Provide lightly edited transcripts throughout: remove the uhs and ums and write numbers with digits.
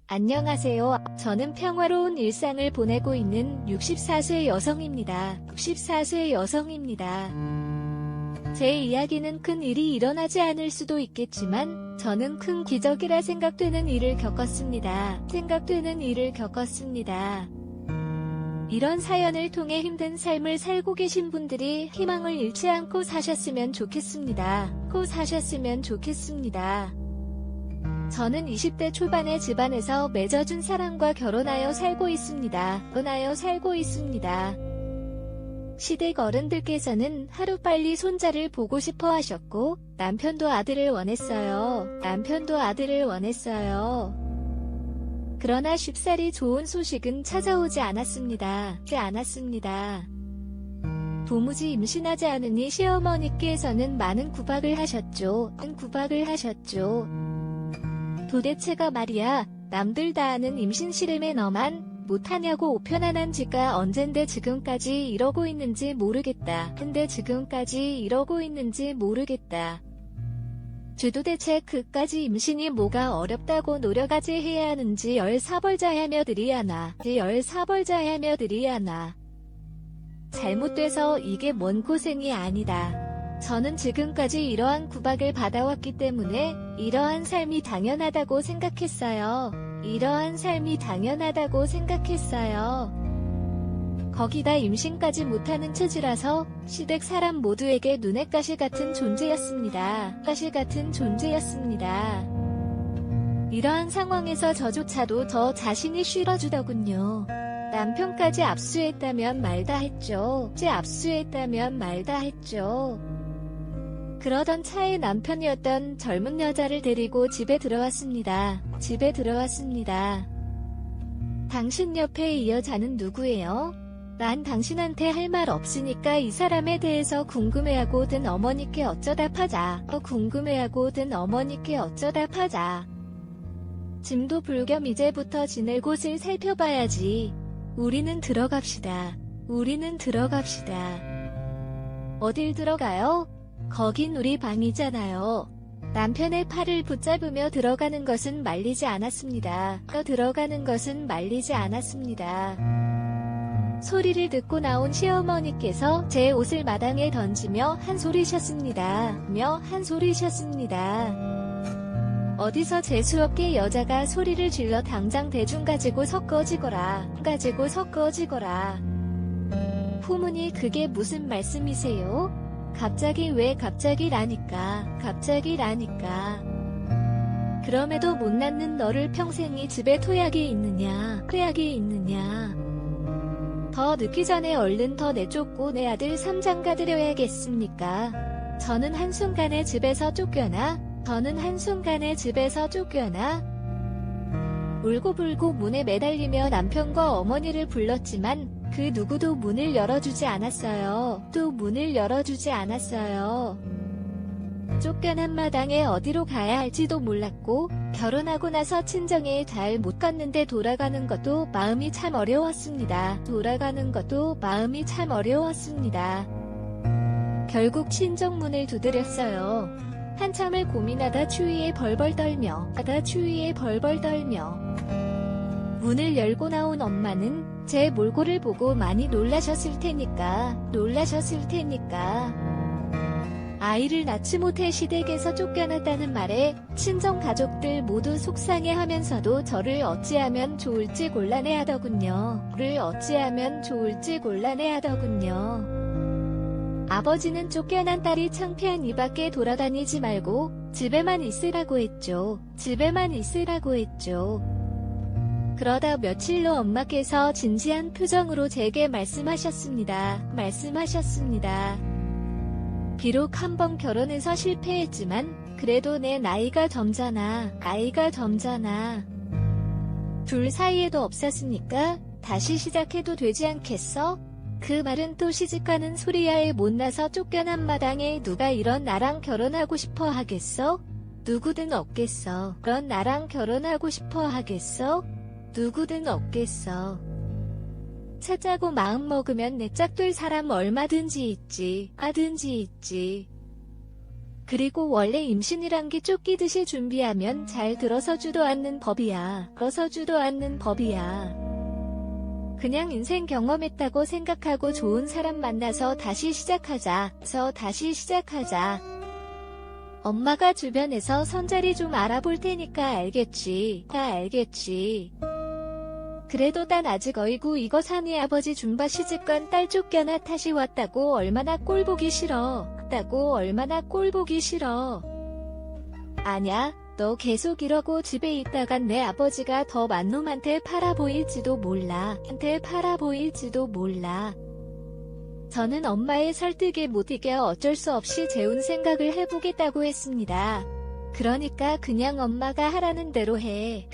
안녕하세요. 저는 평화로운 일상을 보내고 있는 64세 여성입니다. 64세 여성입니다. 제 이야기는 큰 일이 일어나지 않을 수도 있겠지만 저는 큰 기적이라 생각되는 일을 겪었습니다. 이런 사연을 통해 힘든 삶을 살고 계신 분들이 희망을 잃지 않고 사셨으면 좋겠습니다. 저는 20대 초반의 집안에서 맺어준 사람과 결혼하여 살고 있습니다. 시댁 어른들께서는 하루빨리 손자를 보고 싶어 하셨고 남편도 아들을 원했어요. 그러나 쉽사리 좋은 소식은 찾아오지 않았습니다. 도무지 임신하지 않으니 시어머니께서는 많은 구박을 하셨죠. 도대체가 말이야, 남들 다 아는 임신 씨름에 너만 못하냐고 편안한 지가 언젠데 지금까지 이러고 있는지 모르겠다. 도대체 그까지 임신이 뭐가 어렵다고 노력까지 해야 하는지 열사벌자야며들이 하나. 잘못돼서 이게 뭔 고생이 아니다. 저는 지금까지 이러한 구박을 받아왔기 때문에 이러한 삶이 당연하다고 생각했어요. 거기다 임신까지 못하는 처지라서 시댁 사람 모두에게 눈엣 가시 같은 존재였습니다. 이러한 상황에서 저조차도 저 자신이 싫어주더군요. 남편까지 압수했다면 말다 했죠. 그러던 차에 남편이었던 젊은 여자를 데리고 집에 들어왔습니다. 당신 옆에 이 여자는 누구예요? 난 당신한테 할 말 없으니까 이 사람에 대해서 궁금해하고든 어머니께 어쩌다 파자. 짐도 불겸 이제부터 지낼 곳을 살펴봐야지. 우리는 들어갑시다. 어딜 들어가요? 거긴 우리 방이잖아요. 남편의 팔을 붙잡으며 들어가는 것은 말리지 않았습니다. 소리를 듣고 나온 시어머니께서 제 옷을 마당에 던지며 한 소리셨습니다. 어디서 재수없게 여자가 소리를 질러 당장 대중 가지고 섞어지거라. 후문이 그게 무슨 말씀이세요? 왜 갑자기라니까. 그럼에도 못 낳는 너를 평생이 집에 토약이 있느냐. 더 늦기 전에 얼른 더 내쫓고 내 아들 삼장가 드려야겠습니까? 저는 한순간에 집에서 쫓겨나 울고불고 문에 매달리며 남편과 어머니를 불렀지만 그 누구도 문을 열어주지 않았어요. 쫓겨난 마당에 어디로 가야 할지도 몰랐고 결혼하고 나서 친정에 잘 못 갔는데 돌아가는 것도 마음이 참 어려웠습니다. 결국 친정 문을 두드렸어요. 한참을 고민하다 추위에 벌벌 떨며 문을 열고 나온 엄마는 제 몰골을 보고 많이 놀라셨을 테니까 아이를 낳지 못해 시댁에서 쫓겨났다는 말에 친정 가족들 모두 속상해하면서도 저를 어찌하면 좋을지 곤란해하더군요. 아버지는 쫓겨난 딸이 창피한 이 밖에 돌아다니지 말고 집에만 있으라고 했죠. 그러다 며칠 후 엄마께서 진지한 표정으로 제게 말씀하셨습니다. 비록 한 번 결혼해서 실패했지만 그래도 내 나이가 젊잖아. 둘 사이에도 없었으니까 다시 시작해도 되지 않겠어? 그 말은 또 시집가는 소리야에 못나서 쫓겨난 마당에 누가 이런 나랑 결혼하고 싶어 하겠어? 누구든 없겠어. 찾자고 마음먹으면 내 짝될 사람 얼마든지 있지. 그리고 원래 임신이란 게 쫓기듯이 준비하면 잘 들어서지도 않는 법이야. 들어서지도 않는 법이야. 그냥 인생 경험했다고 생각하고 좋은 사람 만나서 다시 시작하자. 엄마가 주변에서 선자리 좀 알아볼 테니까 알겠지. 그래도 난 아직 어이구 이거 사네 아버지 줌바 시집간 딸 쫓겨나 다시 왔다고 얼마나 꼴보기 싫어. 아냐, 너 계속 이러고 집에 있다간 내 아버지가 더 만놈한테 팔아보일지도 몰라. 저는 엄마의 설득에 못 이겨 어쩔 수 없이 재혼 생각을 해보겠다고 했습니다. 그러니까 그냥 엄마가 하라는 대로 해.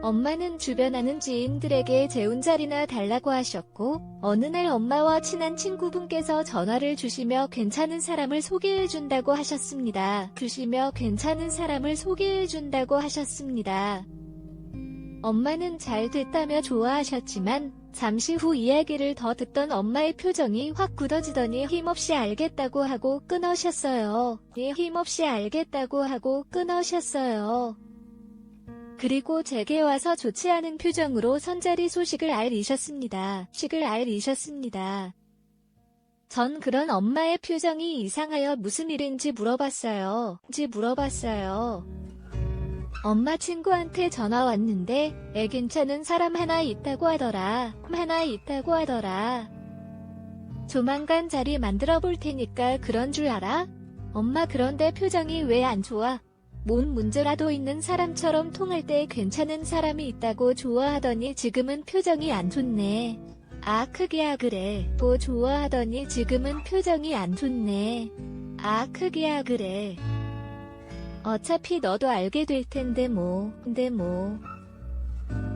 엄마는 주변 아는 지인들에게 재혼 자리나 달라고 하셨고 어느 날 엄마와 친한 친구분께서 전화를 주시며 괜찮은 사람을 소개해준다고 하셨습니다. 엄마는 잘 됐다며 좋아하셨지만 잠시 후 이야기를 더 듣던 엄마의 표정이 확 굳어지더니 힘없이 알겠다고 하고 끊으셨어요. 그리고 제게 와서 좋지 않은 표정으로 선자리 소식을 알리셨습니다. 전 그런 엄마의 표정이 이상하여 무슨 일인지 물어봤어요. 엄마 친구한테 전화 왔는데 애 괜찮은 사람 하나 있다고 하더라. 조만간 자리 만들어 볼 테니까 그런 줄 알아? 엄마 그런데 표정이 왜 안 좋아? 뭔 문제라도 있는 사람처럼 통할 때 괜찮은 사람이 있다고 좋아하더니 지금은 표정이 안 좋네. 아 크게야 그래. 뭐 좋아하더니 지금은 표정이 안 좋네. 아 크게야 그래. 어차피 너도 알게 될 텐데 뭐.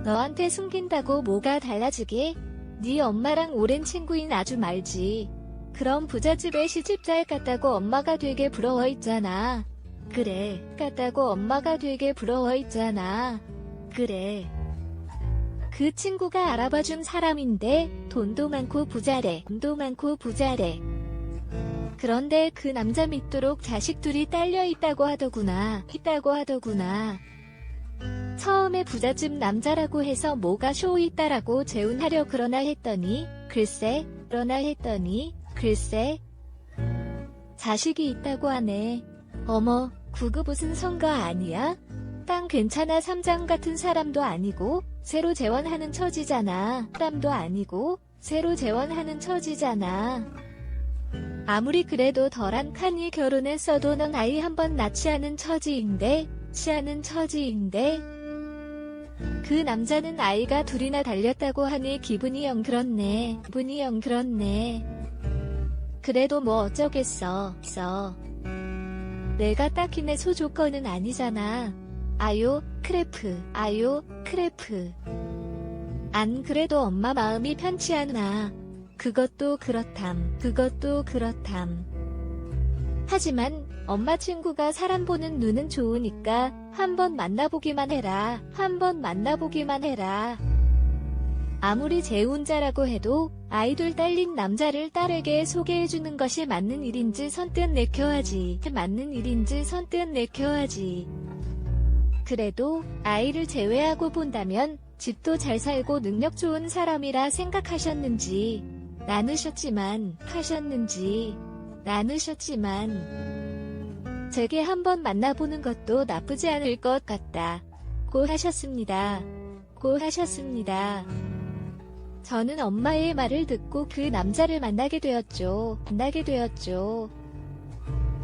너한테 숨긴다고 뭐가 달라지게? 네 엄마랑 오랜 친구인 아주 말지. 그럼 부잣집에 시집 잘 갔다고 엄마가 되게 부러워했잖아. 그래. 그 친구가 알아봐준 사람인데 돈도 많고 부자래. 그런데 그 남자 믿도록 자식 둘이 딸려 있다고 하더구나. 처음에 부잣집 남자라고 해서 뭐가 쇼 있다라고 재혼하려 그러나 했더니 글쎄 자식이 있다고 하네. 어머, 그거 무슨 성가 아니야? 땅 괜찮아 삼장 같은 사람도 아니고 새로 재혼하는 처지잖아. 아무리 그래도 덜한 칸이 결혼했어도 넌 아이 한 번 낳지 않은 처지인데 그 남자는 아이가 둘이나 달렸다고 하니 기분이 영 그렇네. 그래도 뭐 어쩌겠어. 내가 딱히 내 소조건은 아니잖아. 아요 크래프. 안 그래도 엄마 마음이 편치 않아. 그것도 그렇담. 하지만 엄마 친구가 사람 보는 눈은 좋으니까 한번 만나보기만 해라. 아무리 재혼자라고 해도 아이돌 딸린 남자를 딸에게 소개해주는 것이 맞는 일인지 선뜻 내켜하지. 그래도 아이를 제외하고 본다면 집도 잘 살고 능력 좋은 사람이라 생각하셨는지 나누셨지만 제게 한번 만나보는 것도 나쁘지 않을 것 같다고 하셨습니다. 저는 엄마의 말을 듣고 그 남자를 만나게 되었죠.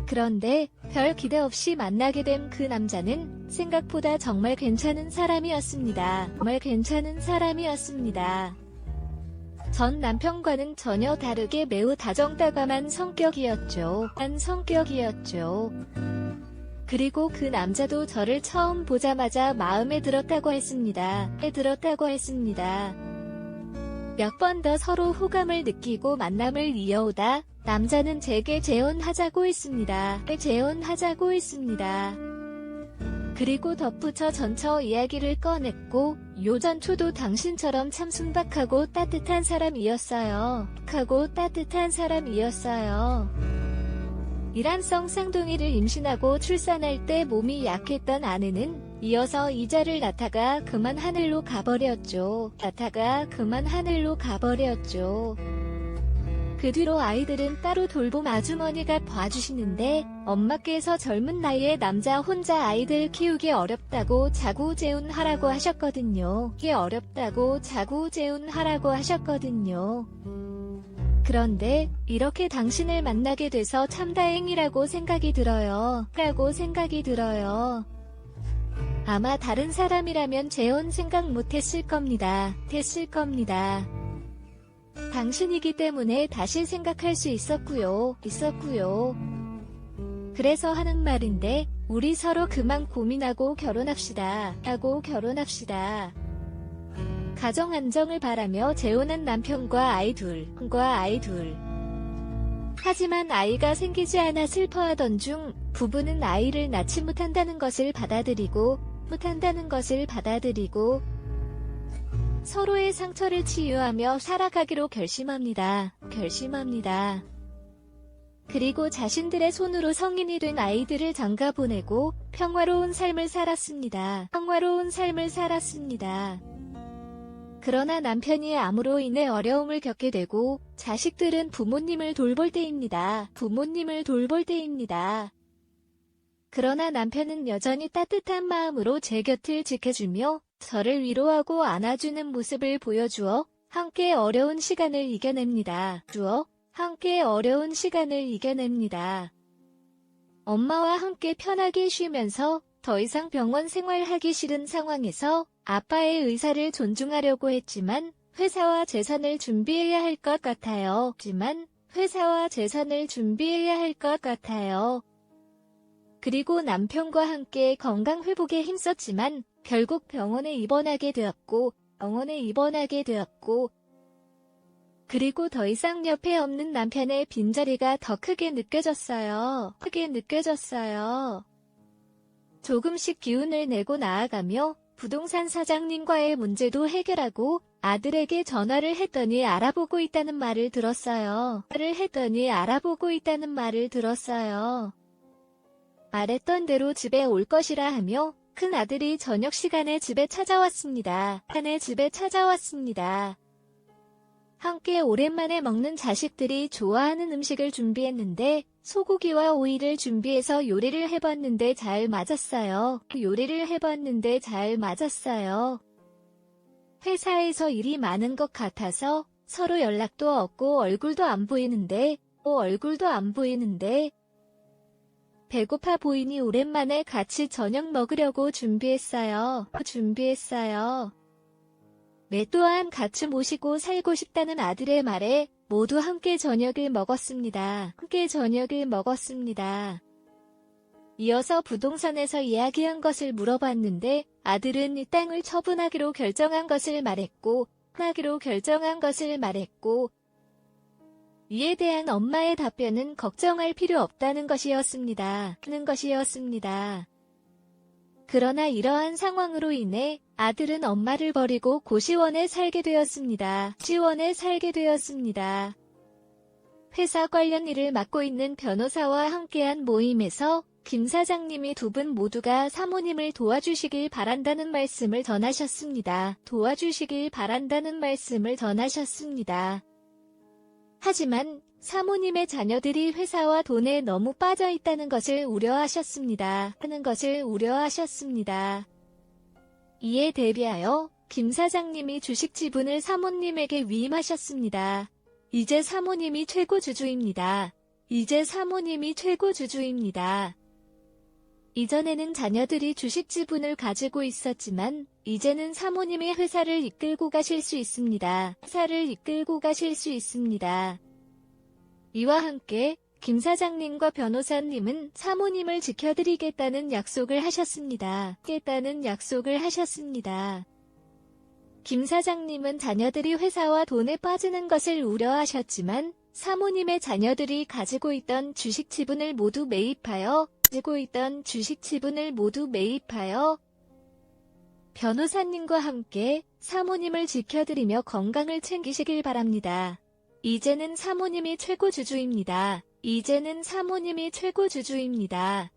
그런데 별 기대 없이 만나게 된 그 남자는 생각보다 정말 괜찮은 사람이었습니다. 전 남편과는 전혀 다르게 매우 다정다감한 성격이었죠. 그리고 그 남자도 저를 처음 보자마자 마음에 들었다고 했습니다. 몇 번 더 서로 호감을 느끼고 만남을 이어오다 남자는 제게 재혼하자고 했습니다. 그리고 덧붙여 전처 이야기를 꺼냈고 요전초도 당신처럼 참 순박하고 따뜻한 사람이었어요. 일란성 쌍둥이를 임신하고 출산할 때 몸이 약했던 아내는 이어서 이자를 낳다가 그만 하늘로 가버렸죠. 그 뒤로 아이들은 따로 돌봄 아주머니가 봐주시는데 엄마께서 젊은 나이에 남자 혼자 아이들 키우기 어렵다고 자구재운 하라고 하셨거든요. 그런데 이렇게 당신을 만나게 돼서 참 다행이라고 생각이 들어요. 아마 다른 사람이라면 재혼 생각 못했을 겁니다. 당신이기 때문에 다시 생각할 수 있었고요. 그래서 하는 말인데 우리 서로 그만 고민하고 결혼합시다. 가정 안정을 바라며 재혼한 남편과 아이 둘. 하지만 아이가 생기지 않아 슬퍼하던 중 부부는 아이를 낳지 못한다는 것을 받아들이고 서로의 상처를 치유하며 살아가기로 결심합니다. 그리고 자신들의 손으로 성인이 된 아이들을 장가 보내고 평화로운 삶을 살았습니다. 그러나 남편이 암으로 인해 어려움을 겪게 되고 자식들은 부모님을 돌볼 때입니다. 그러나 남편은 여전히 따뜻한 마음으로 제 곁을 지켜주며 저를 위로하고 안아주는 모습을 보여주어 함께 어려운 시간을 이겨냅니다. 엄마와 함께 편하게 쉬면서 더 이상 병원 생활하기 싫은 상황에서 아빠의 의사를 존중하려고 했지만 회사와 재산을 준비해야 할 것 같아요. 그리고 남편과 함께 건강 회복에 힘썼지만 결국 병원에 입원하게 되었고 그리고 더 이상 옆에 없는 남편의 빈자리가 더 크게 느껴졌어요. 조금씩 기운을 내고 나아가며 부동산 사장님과의 문제도 해결하고 아들에게 전화를 했더니 알아보고 있다는 말을 들었어요. 말했던 대로 집에 올 것이라 하며 큰 아들이 저녁 시간에 집에 찾아왔습니다. 함께 오랜만에 먹는 자식들이 좋아하는 음식을 준비했는데 소고기와 오이를 준비해서 요리를 해봤는데 잘 맞았어요. 회사에서 일이 많은 것 같아서 서로 연락도 없고 얼굴도 안 보이는데 배고파 보이니 오랜만에 같이 저녁 먹으려고 준비했어요. 매 또한 같이 모시고 살고 싶다는 아들의 말에 모두 함께 저녁을 먹었습니다. 이어서 부동산에서 이야기한 것을 물어봤는데 아들은 이 땅을 처분하기로 결정한 것을 말했고 이에 대한 엄마의 답변은 걱정할 필요 없다는 것이었습니다. 그러나 이러한 상황으로 인해 아들은 엄마를 버리고 고시원에 살게 되었습니다. 회사 관련 일을 맡고 있는 변호사와 함께한 모임에서 김 사장님이 두 분 모두가 사모님을 도와주시길 바란다는 말씀을 전하셨습니다. 하지만 사모님의 자녀들이 회사와 돈에 너무 빠져 있다는 것을 우려하셨습니다. 이에 대비하여 김 사장님이 주식 지분을 사모님에게 위임하셨습니다. 이제 사모님이 최고 주주입니다. 이전에는 자녀들이 주식 지분을 가지고 있었지만 이제는 사모님이 회사를 이끌고 가실 수 있습니다. 이와 함께 김 사장님과 변호사님은 사모님을 지켜드리겠다는 약속을 하셨습니다. 김 사장님은 자녀들이 회사와 돈에 빠지는 것을 우려하셨지만 사모님의 자녀들이 가지고 있던 주식 지분을 모두 매입하여 가지고 있던 주식 지분을 모두 매입하여 변호사님과 함께 사모님을 지켜드리며 건강을 챙기시길 바랍니다. 이제는 사모님이 최고 주주입니다. 이제는 사모님이 최고 주주입니다.